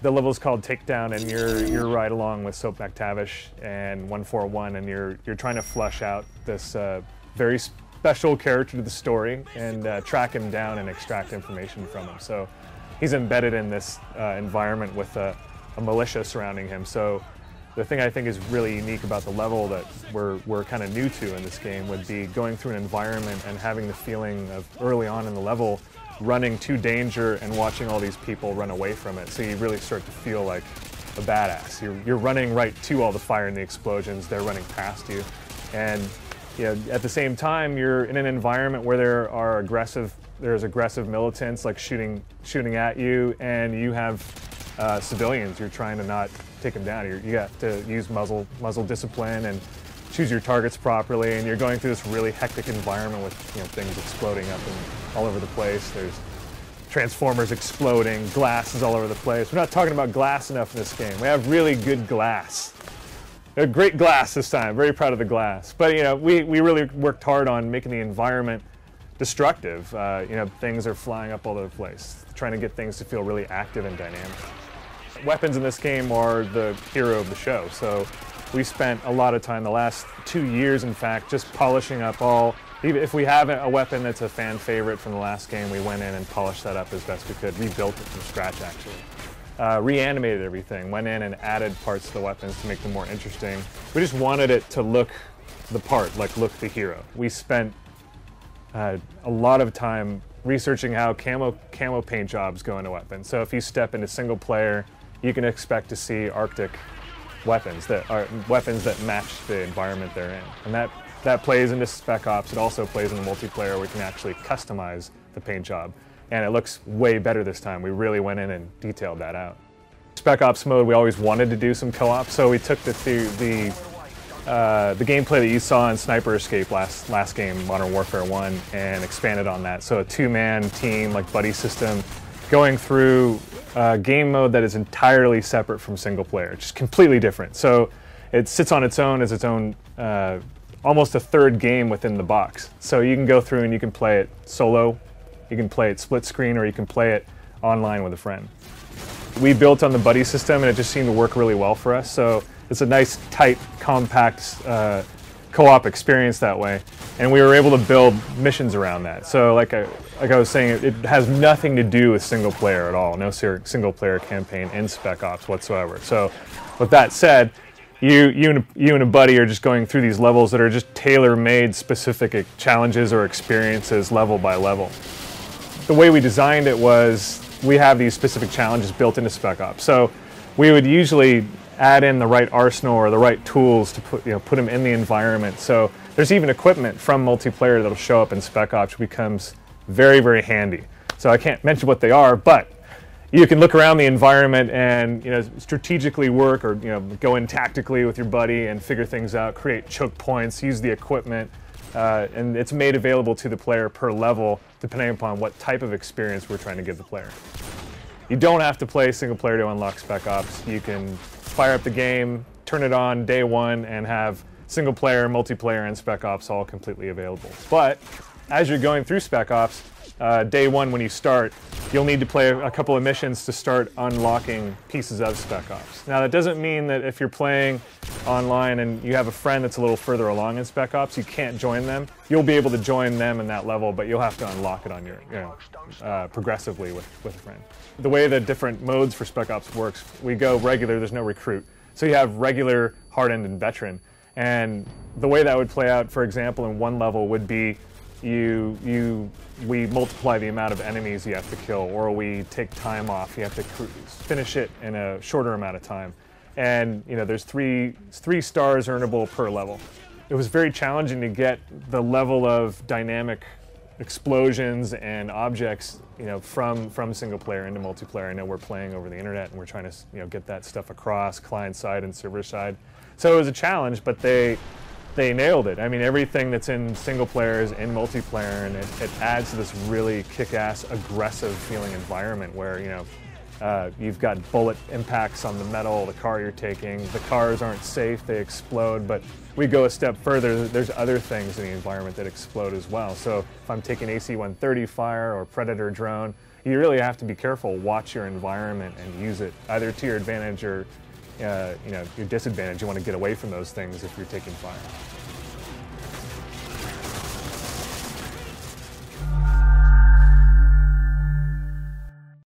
The level's called Takedown, and you're right along with Soap McTavish and 141, and you're trying to flush out this very special character to the story and track him down and extract information from him. So he's embedded in this environment with a militia surrounding him. So the thing I think is really unique about the level that we're kind of new to in this game would be going through an environment and having the feeling of early on in the level running to danger and watching all these people run away from it. So you really start to feel like a badass. You're running right to all the fire and the explosions. They're running past you. And at the same time, you're in an environment where there's aggressive militants like shooting at you, and you have civilians. You're trying to not take them down. You have to use muzzle discipline and choose your targets properly, and you're going through this really hectic environment with things exploding up and all over the place. There's transformers exploding, glass is all over the place. We're not talking about glass enough in this game. We have really good glass. We have great glass this time. Very proud of the glass. But we really worked hard on making the environment destructive. Things are flying up all over the place, trying to get things to feel really active and dynamic. Weapons in this game are the hero of the show. So we spent a lot of time, the last 2 years in fact, just polishing up even if we have a weapon that's a fan favorite from the last game, we went in and polished that up as best we could, rebuilt it from scratch actually. Reanimated everything, went in and added parts to the weapons to make them more interesting. We just wanted it to look the part, look the hero. We spent a lot of time researching how camo paint jobs go into weapons. So if you step into single player, you can expect to see Arctic weapons that match the environment they're in. And that plays into Spec Ops. It also plays in the multiplayer where we can actually customize the paint job. And it looks way better this time. We really went in and detailed that out. Spec Ops mode, we always wanted to do some co-op, so we took the gameplay that you saw in Sniper Escape last game, Modern Warfare 1, and expanded on that. So a two-man team, buddy system, going through game mode that is entirely separate from single player, just completely different. So it sits on its own as its own, almost a third game within the box. So you can go through and you can play it solo, you can play it split screen, or you can play it online with a friend. We built on the buddy system and it just seemed to work really well for us. So it's a nice, tight, compact co-op experience that way. And we were able to build missions around that. So like I was saying, it has nothing to do with single player at all. No single player campaign in Spec Ops whatsoever. So with that said, you and a buddy are just going through these levels that are just tailor-made specific challenges or experiences level by level. The way we designed it was we have these specific challenges built into Spec Ops. So we would usually add in the right arsenal or the right tools to put them in the environment. So there's even equipment from multiplayer that'll show up in Spec Ops, which becomes very, very handy. So I can't mention what they are, but you can look around the environment and strategically work or go in tactically with your buddy and figure things out, create choke points, use the equipment, and it's made available to the player per level depending upon what type of experience we're trying to give the player. You don't have to play single player to unlock Spec Ops. You can fire up the game, turn it on day one, and have single player, multiplayer, and Spec Ops all completely available. But as you're going through Spec Ops, day one when you start, you'll need to play a couple of missions to start unlocking pieces of Spec Ops. Now that doesn't mean that if you're playing online and you have a friend that's a little further along in Spec Ops, you can't join them. You'll be able to join them in that level, but you'll have to unlock it on your, progressively with a friend. The way the different modes for Spec Ops works, we go regular, there's no recruit. So you have regular, hardened, and veteran. And the way that would play out, for example, in one level would be we multiply the amount of enemies you have to kill, or we take time off. You have to finish it in a shorter amount of time. And there's three stars earnable per level. It was very challenging to get the level of dynamic explosions and objects, from single player into multiplayer. I know we're playing over the internet and we're trying to, get that stuff across client side and server side. So it was a challenge, but they nailed it. I mean, everything that's in single player is in multiplayer, and it adds to this really kick-ass, aggressive feeling environment where, You've got bullet impacts on the metal, the car you're taking. The cars aren't safe, they explode, but we go a step further, there's other things in the environment that explode as well. So if I'm taking AC-130 fire or Predator drone, you really have to be careful, watch your environment and use it either to your advantage or your disadvantage. You want to get away from those things if you're taking fire.